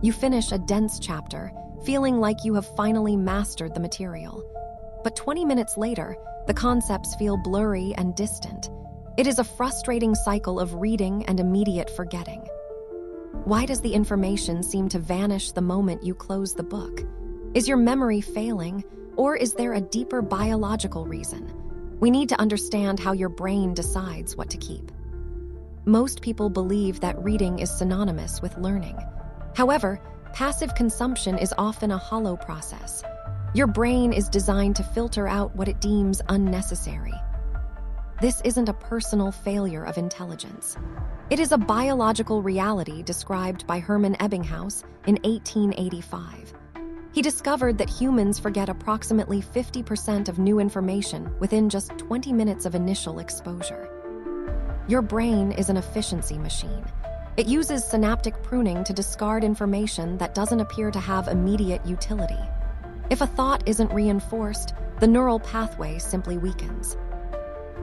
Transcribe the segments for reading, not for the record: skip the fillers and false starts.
You finish a dense chapter, feeling like you have finally mastered the material. But 20 minutes later, the concepts feel blurry and distant. It is a frustrating cycle of reading and immediate forgetting. Why does the information seem to vanish the moment you close the book? Is your memory failing, or is there a deeper biological reason? We need to understand how your brain decides what to keep. Most people believe that reading is synonymous with learning. However, passive consumption is often a hollow process. Your brain is designed to filter out what it deems unnecessary. This isn't a personal failure of intelligence. It is a biological reality described by Hermann Ebbinghaus in 1885. He discovered that humans forget approximately 50% of new information within just 20 minutes of initial exposure. Your brain is an efficiency machine. It uses synaptic pruning to discard information that doesn't appear to have immediate utility. If a thought isn't reinforced, the neural pathway simply weakens.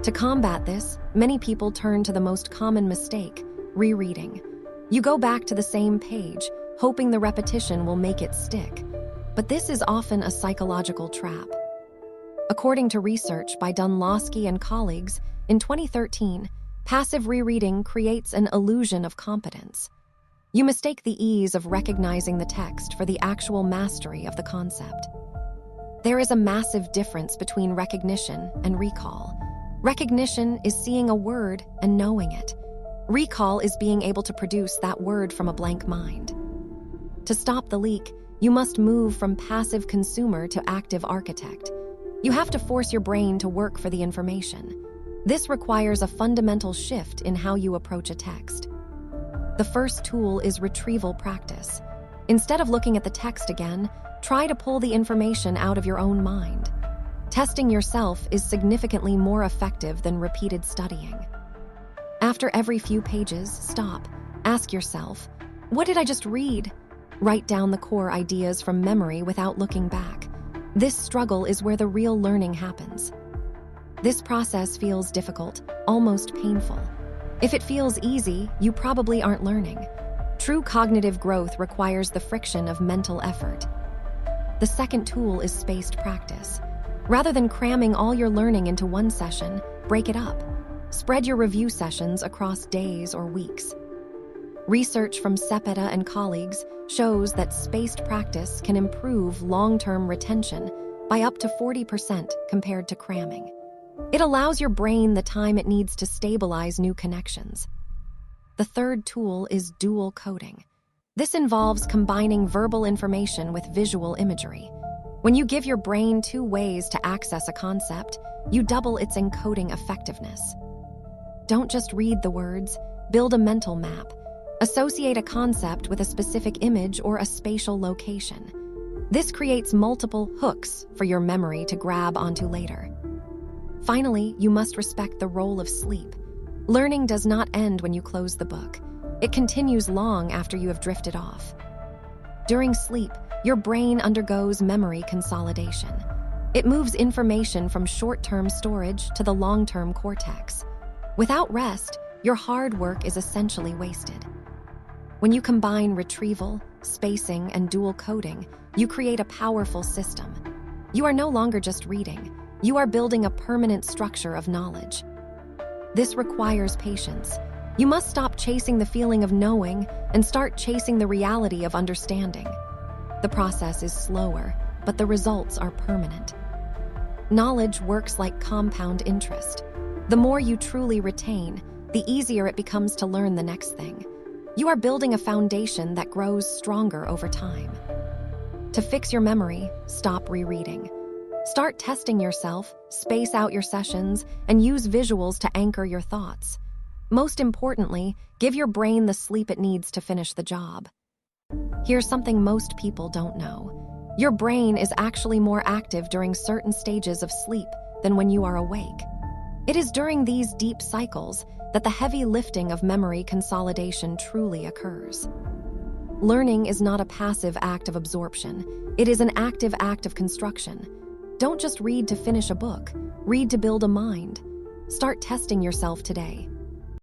To combat this, many people turn to the most common mistake, rereading. You go back to the same page, hoping the repetition will make it stick. But this is often a psychological trap. According to research by Dunlosky and colleagues, in 2013, passive rereading creates an illusion of competence. You mistake the ease of recognizing the text for the actual mastery of the concept. There is a massive difference between recognition and recall. Recognition is seeing a word and knowing it. Recall is being able to produce that word from a blank mind. To stop the leak, you must move from passive consumer to active architect. You have to force your brain to work for the information. This requires a fundamental shift in how you approach a text. The first tool is retrieval practice. Instead of looking at the text again, try to pull the information out of your own mind. Testing yourself is significantly more effective than repeated studying. After every few pages, stop. Ask yourself, what did I just read? Write down the core ideas from memory without looking back. This struggle is where the real learning happens. This process feels difficult, almost painful. If it feels easy, you probably aren't learning. True cognitive growth requires the friction of mental effort. The second tool is spaced practice. Rather than cramming all your learning into one session, break it up. Spread your review sessions across days or weeks. Research from Cepeda and colleagues shows that spaced practice can improve long-term retention by up to 40% compared to cramming. It allows your brain the time it needs to stabilize new connections. The third tool is dual coding. This involves combining verbal information with visual imagery. When you give your brain two ways to access a concept, you double its encoding effectiveness. Don't just read the words, build a mental map. Associate a concept with a specific image or a spatial location. This creates multiple hooks for your memory to grab onto later. Finally, you must respect the role of sleep. Learning does not end when you close the book. It continues long after you have drifted off. During sleep, your brain undergoes memory consolidation. It moves information from short-term storage to the long-term cortex. Without rest, your hard work is essentially wasted. When you combine retrieval, spacing, and dual coding, you create a powerful system. You are no longer just reading. You are building a permanent structure of knowledge. This requires patience. You must stop chasing the feeling of knowing and start chasing the reality of understanding. The process is slower, but the results are permanent. Knowledge works like compound interest. The more you truly retain, the easier it becomes to learn the next thing. You are building a foundation that grows stronger over time. To fix your memory, stop rereading. Start testing yourself, space out your sessions, and use visuals to anchor your thoughts. Most importantly, give your brain the sleep it needs to finish the job. Here's something most people don't know. Your brain is actually more active during certain stages of sleep than when you are awake. It is during these deep cycles that the heavy lifting of memory consolidation truly occurs. Learning is not a passive act of absorption. It is an active act of construction. Don't just read to finish a book. Read to build a mind. Start testing yourself today.